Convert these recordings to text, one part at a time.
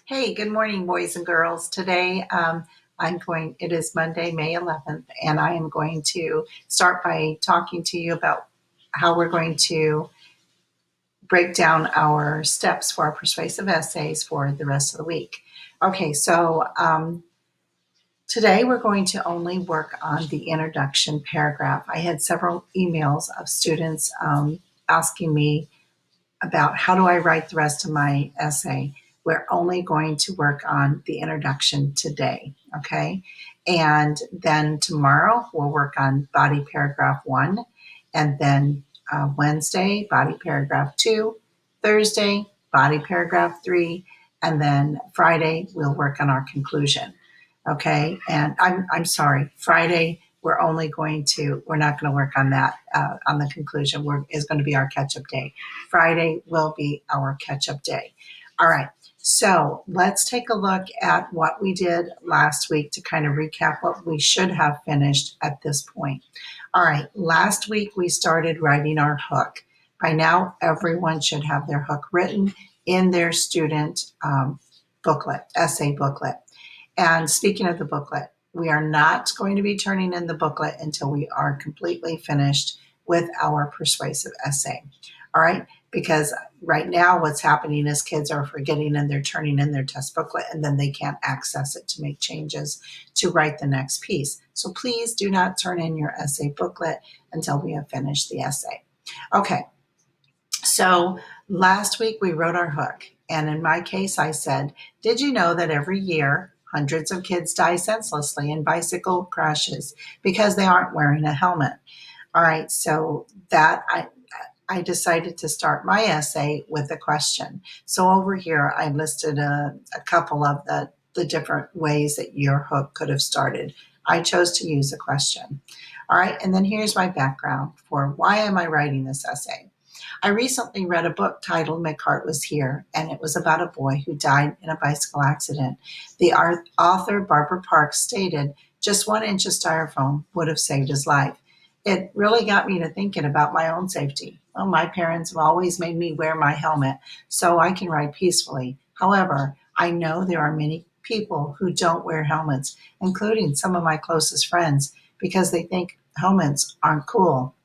Hey, good morning, boys and girls. Today, it is Monday, May 11th, and I am going to start by talking to you about how we're going to break down our steps for our persuasive essays for the rest of the week. Okay, so today we're going to only work on the introduction paragraph. I had several emails of students asking me about how do I write the rest of my essay. We're only going to work on the introduction today, okay? And then tomorrow we'll work on body paragraph 1, and then Wednesday, body paragraph 2, Thursday, body paragraph 3, and then Friday we'll work on our conclusion, okay? And I'm sorry, Friday we're not going to work on that, on the conclusion. Is going to be our catch-up day. Friday will be our catch-up day. All right, so let's take a look at what we did last week to kind of recap what we should have finished at this point. All right, last week we started writing our hook. By now, everyone should have their hook written in their student booklet, essay booklet. And speaking of the booklet, we are not going to be turning in the booklet until we are completely finished with our persuasive essay. All right, because right now what's happening is kids are forgetting and they're turning in their test booklet and then they can't access it to make changes to write the next piece. So please do not turn in your essay booklet until we have finished the essay. Okay, so last week we wrote our hook. And in my case, I said, did you know that every year hundreds of kids die senselessly in bicycle crashes because they aren't wearing a helmet? All right, so that I decided to start my essay with a question. So over here, I listed a couple of the different ways that your hook could have started. I chose to use a question. All right, and then here's my background for why am I writing this essay. I recently read a book titled My Cart Was Here, and it was about a boy who died in a bicycle accident. The author, Barbara Parks, stated just 1 inch of styrofoam would have saved his life. It really got me to thinking about my own safety. Well, my parents have always made me wear my helmet so I can ride peacefully. However, I know there are many people who don't wear helmets, including some of my closest friends, because they think helmets aren't cool.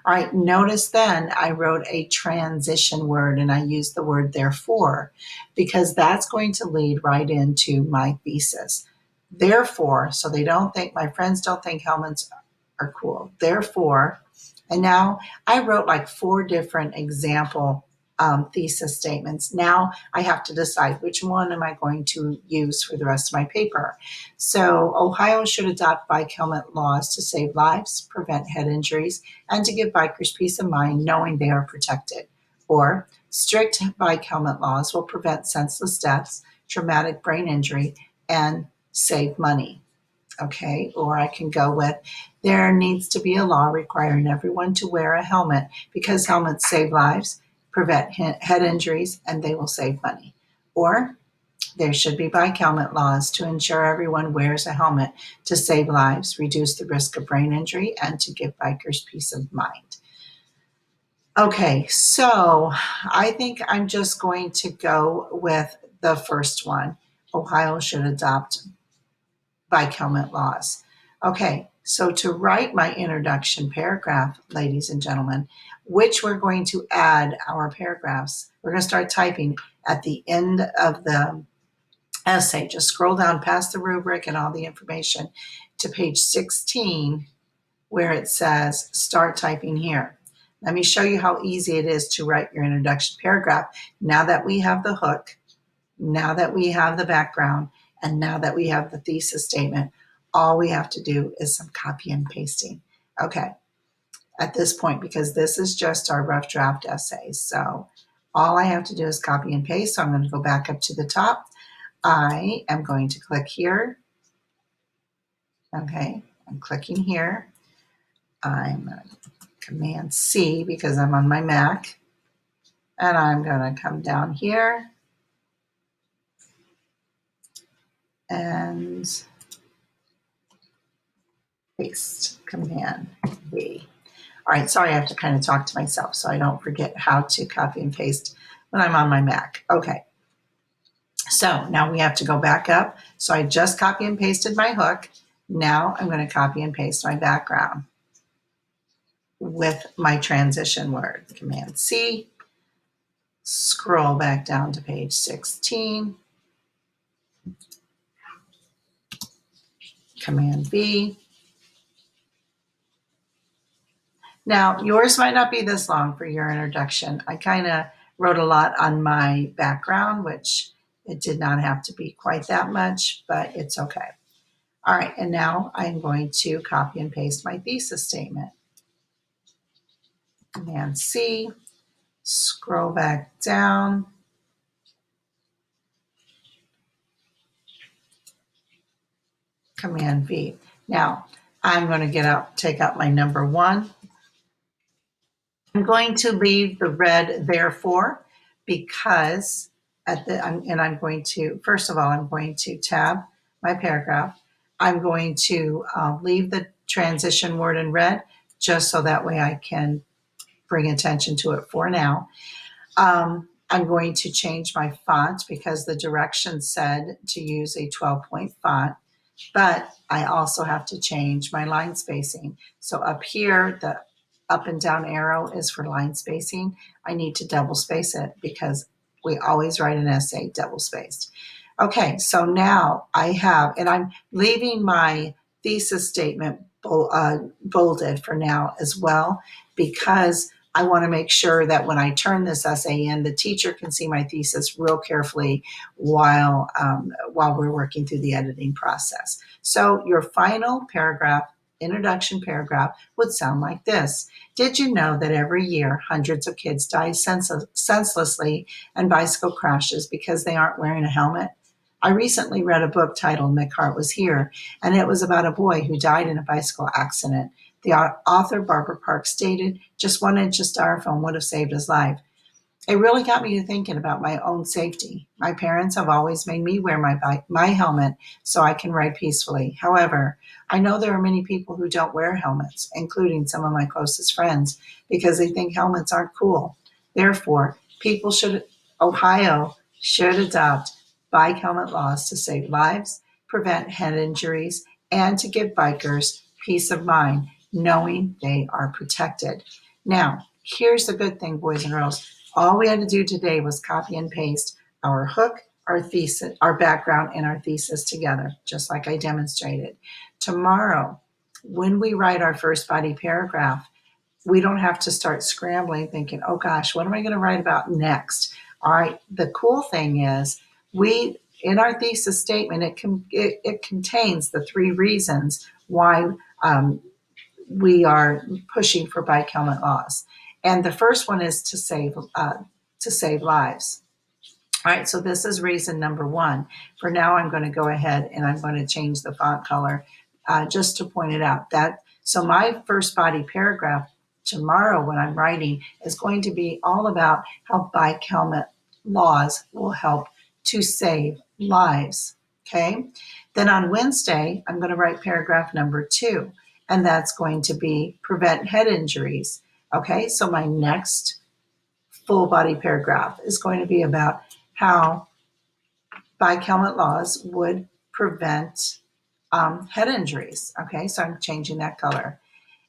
All right, notice then I wrote a transition word and I used the word therefore because that's going to lead right into my thesis. Therefore, so they don't think, my friends don't think helmets are cool. Therefore, and now I wrote like 4 different example thesis statements. Now I have to decide which one am I going to use for the rest of my paper. So Ohio should adopt bike helmet laws to save lives, prevent head injuries, and to give bikers peace of mind knowing they are protected. Or strict bike helmet laws will prevent senseless deaths, traumatic brain injury, and save money. Okay, or I can go with there needs to be a law requiring everyone to wear a helmet because helmets save lives, prevent head injuries, and they will save money. Or there should be bike helmet laws to ensure everyone wears a helmet to save lives, reduce the risk of brain injury, and to give bikers peace of mind. Okay, so I think I'm just going to go with the first one. Ohio should adopt bike helmet laws. Okay, so to write my introduction paragraph, ladies and gentlemen, which we're going to add our paragraphs, we're going to start typing at the end of the essay. Just scroll down past the rubric and all the information to page 16 where it says start typing here. Let me show you how easy it is to write your introduction paragraph now that we have the hook, now that we have the background, and now that we have the thesis statement. All we have to do is some copy and pasting. Okay, at this point, because this is just our rough draft essay, so all I have to do is copy and paste. So I'm going to go back up to the top. I am going to click here. Okay, I'm clicking here. I'm Command C because I'm on my Mac. And I'm going to come down here and paste, Command V. All right, sorry, I have to kind of talk to myself so I don't forget how to copy and paste when I'm on my Mac. Okay, So now we have to go back up. So I just copy and pasted my hook. Now I'm going to copy and paste my background with my transition word. Command C, scroll back down to page 16, Command V. Now, yours might not be this long for your introduction. I kind of wrote a lot on my background, which it did not have to be quite that much, but it's okay. All right, and now I'm going to copy and paste my thesis statement. Command C, scroll back down. Command V. Now, I'm going to take out my number 1. I'm going to leave the red therefore because I'm going to, first of all, I'm going to tab my paragraph. I'm going to leave the transition word in red just so that way I can bring attention to it for now. I'm going to change my font because the directions said to use a 12-point font, but I also have to change my line spacing. So up here, the up and down arrow is for line spacing. I need to double space it because we always write an essay double spaced. Okay, so now I have, and I'm leaving my thesis statement bolded for now as well, because I want to make sure that when I turn this essay in, the teacher can see my thesis real carefully while we're working through the editing process. So your final paragraph, introduction paragraph, would sound like this. Did you know that every year hundreds of kids die senselessly in bicycle crashes because they aren't wearing a helmet? I recently read a book titled "My Heart Was Here," and it was about a boy who died in a bicycle accident. The author, Barbara Parks, stated just 1 inch of styrofoam would have saved his life. It really got me to thinking about my own safety. My parents have always made me wear my helmet so I can ride peacefully. However, I know there are many people who don't wear helmets, including some of my closest friends, because they think helmets aren't cool. Therefore, Ohio should adopt bike helmet laws to save lives, prevent head injuries, and to give bikers peace of mind, knowing they are protected. Now, here's the good thing, boys and girls. All we had to do today was copy and paste our hook, our thesis, our background, and our thesis together, just like I demonstrated. Tomorrow, when we write our first body paragraph, we don't have to start scrambling thinking, oh gosh, what am I going to write about next? All right, the cool thing is in our thesis statement, it contains the 3 reasons why we are pushing for bike helmet laws. And the first one is to save lives. All right, so this is reason number 1. For now, I'm going to go ahead and I'm going to change the font color just to point it out. So my first body paragraph tomorrow when I'm writing is going to be all about how bike helmet laws will help to save lives, okay? Then on Wednesday, I'm going to write paragraph number 2, and that's going to be prevent head injuries, okay? So my next full body paragraph is going to be about how bike helmet laws would prevent head injuries, okay? So I'm changing that color.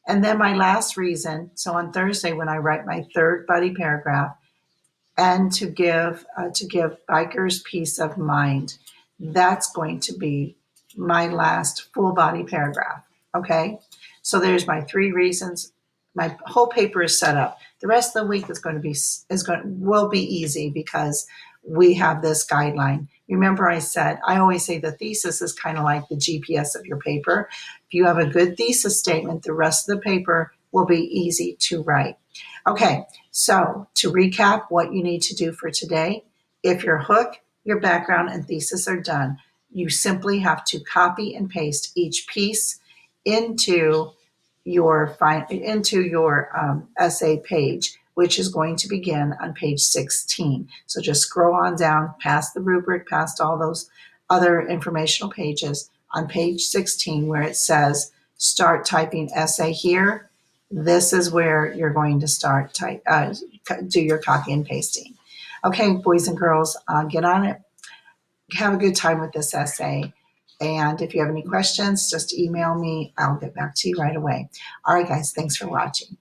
And then my last reason, so on Thursday when I write my third body paragraph, and to give bikers peace of mind, that's going to be my last full body paragraph, okay? So there's my 3 reasons. My whole paper is set up. The rest of the week will be easy because we have this guideline. Remember I always say the thesis is kind of like the GPS of your paper. If you have a good thesis statement, the rest of the paper will be easy to write. Okay, so to recap what you need to do for today, if your hook, your background, and thesis are done, you simply have to copy and paste each piece into your essay page, which is going to begin on page 16. So just scroll on down past the rubric, past all those other informational pages on page 16 where it says start typing essay here. This is where you're going to start do your copy and pasting. Okay, boys and girls, get on it. have a good time with this essay. And if you have any questions, just email me. I'll get back to you right away. All right, guys, thanks for watching.